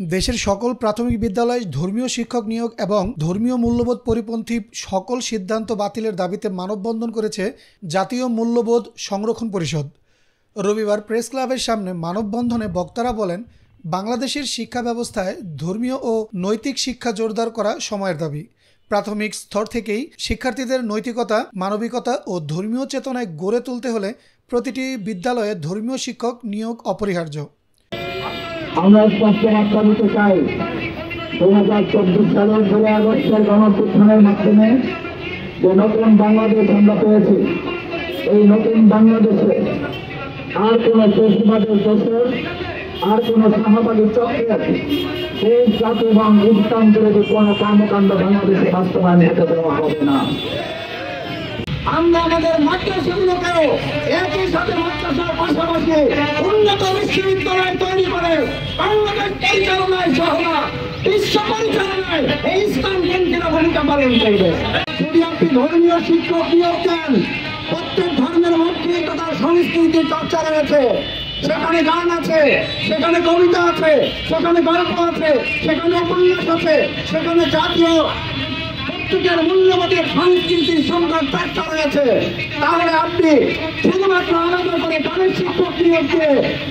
দেশের সকল প্রাথমিক বিদ্যালয়ে ধর্মীয় শিক্ষক নিয়োগ এবং ধর্মীয় মূল্যবোধ পরিপন্থী সকল সিদ্ধান্ত বাতিলের দাবিতে মানববন্ধন করেছে জাতীয় মূল্যবোধ সংরক্ষণ পরিষদ। রবিবার প্রেস ক্লাবের সামনে মানববন্ধনে বক্তারা বলেন, বাংলাদেশের শিক্ষা ব্যবস্থায় ধর্মীয় ও নৈতিক শিক্ষা জোরদার করা সময়ের দাবি। প্রাথমিক স্তর থেকেই শিক্ষার্থীদের নৈতিকতা, মানবিকতা ও ধর্মীয় চেতনায় গড়ে তুলতে হলে প্রতিটি বিদ্যালয়ে ধর্মীয় শিক্ষক নিয়োগ অপরিহার্য। আমরা স্পষ্ট বার্তা দিতে চাই, 2024 সালের 16 আগস্টের গণঅভ্যুত্থানের মাধ্যমে যে নতুন বাংলাদেশ আমরা পেয়েছি, এই নতুন বাংলাদেশে আর কোনো ফেসিবাদের দোষর, আর কোনো শাহবাদী চক্রের এই জাতি এবং ইসলামদের কোনো কর্মকাণ্ড বাংলাদেশে বাস্তবায়ন হতে দেওয়া হবে না। আমরা আমাদের মাদ্রাসাগুলোকেও একই সাথে মাদ্রাসার পাশাপাশি উন্নত বিশ্ববিদ্যালয় তৈরি করে বাংলাদেশ পরিচালনায় সহ বিশ্ব পরিচালনায় এই ইসলামপন্থীরা ভূমিকা পালন করবে। যদি আপনি ধর্মীয় শিক্ষক নিয়োগ দেন, প্রত্যেক ধর্মের মধ্যে তার সংস্কৃতির চর্চা রয়েছে, সেখানে গান আছে, সেখানে কবিতা আছে, সেখানে গল্প আছে, সেখানে উপন্যাস আছে, সেখানে জাতীয় মূল্যবোধের সংস্কৃতির সংখ্যার চর্চা রয়েছে। তাহলে আপনি শুধুমাত্র আলাদা করে গানের শিক্ষক নিয়োগকে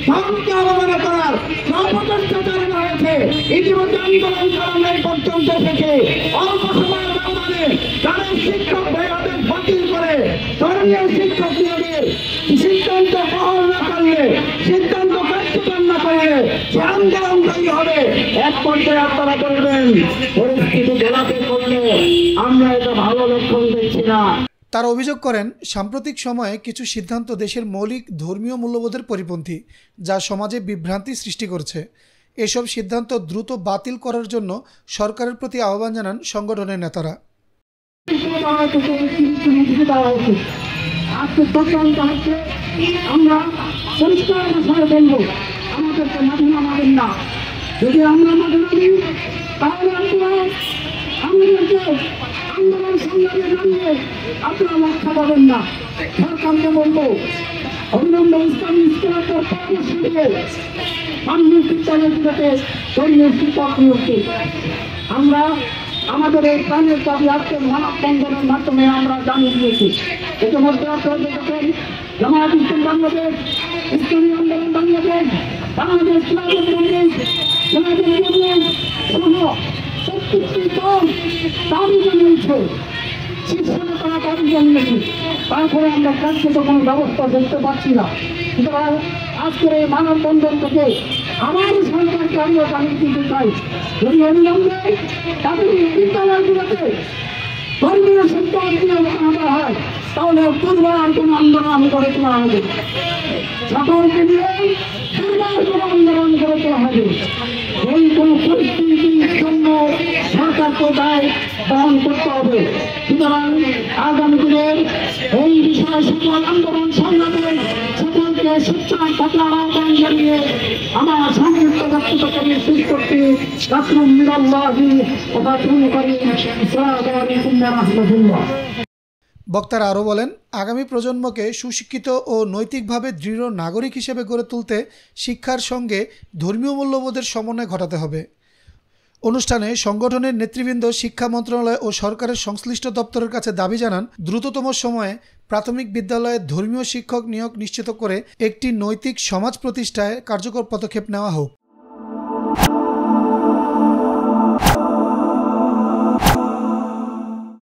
ধর্মকে অবমাননা করার সর্বচেষ্টা চালানো হয়েছে। ইতিমধ্যে আন্দোলন চালানোর পর্যন্ত এসেছে। অল্প সময়ের ব্যবধানে গানের শিক্ষক ভাইয়াদের বাতিল করে ধর্মীয় শিক্ষক নিয়োগের সিদ্ধান্ত বহাল না করলে, সিদ্ধান্ত কার্যকর না করলে সে আন্দোলন তৈরি হবে। এক পর্যায়ে আপনারা বলবেন পরিস্থিতি ঘোলাতে করলে আমরা এটা ভালো লক্ষণ দেখছি না। তারা অভিযোগ করেন, সাম্প্রতিক সময়ে কিছু সিদ্ধান্ত দেশের মৌলিক ধর্মীয় মূল্যবোধের পরিপন্থী, যা সমাজে বিভ্রান্তি সৃষ্টি করছে। এসব সিদ্ধান্ত দ্রুত বাতিল করার জন্য সরকারের প্রতি আহ্বান জানান সংগঠনের নেতারা। আমরা পরিষ্কার ভাষায় বলবো, আমাদেরকে মাঠে নামাবেন না। যদি আমরা মাঠে নামি তাহলে আমাদেরকে আন্দোলন সংগ্রামে নামিয়ে আপনারা রক্ষা পাবেন না। সরকারকে বলবো, অবিলম্বে ইসলামী স্কুলের পরামর্শ দিয়ে প্রাথমিক বিদ্যালয়গুলোতে ধর্মীয় শিক্ষক নিয়োগকে আমরা আমাদের এই প্রাণের দাবি আজকের মানববন্ধনের মাধ্যমে আমরা জানিয়ে দিয়েছি। ইতিমধ্যে আপনারা দেখেছেন জামায়াত ইসলামী বাংলাদেশ, ইসলামী আন্দোলন বাংলাদেশ, বাংলাদেশ খিলাফত মজলিস, খিলাফত মজলিস সহ 36টি দল দাবি জানিয়েছে, শীর্ষ নেতারা দাবি জানিয়েছে। তারপরে আমরা কার্যত কোনো ব্যবস্থা দেখতে পাচ্ছি না। সুতরাং আজকের এই মানববন্ধন থেকে আমার সরকারকে আমিও জানিয়ে দিতে চাই, যদি অবিলম্বে তাদের বিদ্যালয়গুলোতে ধর্মীয় শিক্ষক নিয়োগ আনা হয়, তাহলে দুর্বার কোনো আন্দোলন আমি গড়ে তোলা হবে। সকলকে নিয়ে দুর্বার কোনো আন্দোলন গড়ে তোলা হবে। এই কোনো পরিস্থিতির জন্য সরকারকে দায় বহন করতে হবে। সুতরাং আগামী দিনের এই বিষয়ে সকল আন্দোলন সংগ্রামে সকলকে সোচ্চার থাকার আহ্বান জানিয়ে আমার সংক্ষিপ্ত বক্তব্যকে শেষ করতে রাসূলুল্লাহি মিনাল্লাহি ওয়া বারাকাতুহু। আসসালামু আলাইকুম ওয়া রাহমাতুল্লাহ। বক্তারা আরও বলেন, আগামী প্রজন্মকে সুশিক্ষিত ও নৈতিকভাবে দৃঢ় নাগরিক হিসেবে গড়ে তুলতে শিক্ষার সঙ্গে ধর্মীয় মূল্যবোধের সমন্বয় ঘটাতে হবে। অনুষ্ঠানে সংগঠনের নেতৃবৃন্দ শিক্ষা মন্ত্রণালয় ও সরকারের সংশ্লিষ্ট দপ্তরের কাছে দাবি জানান, দ্রুততম সময়ে প্রাথমিক বিদ্যালয়ে ধর্মীয় শিক্ষক নিয়োগ নিশ্চিত করে একটি নৈতিক সমাজ প্রতিষ্ঠায় কার্যকর পদক্ষেপ নেওয়া হোক।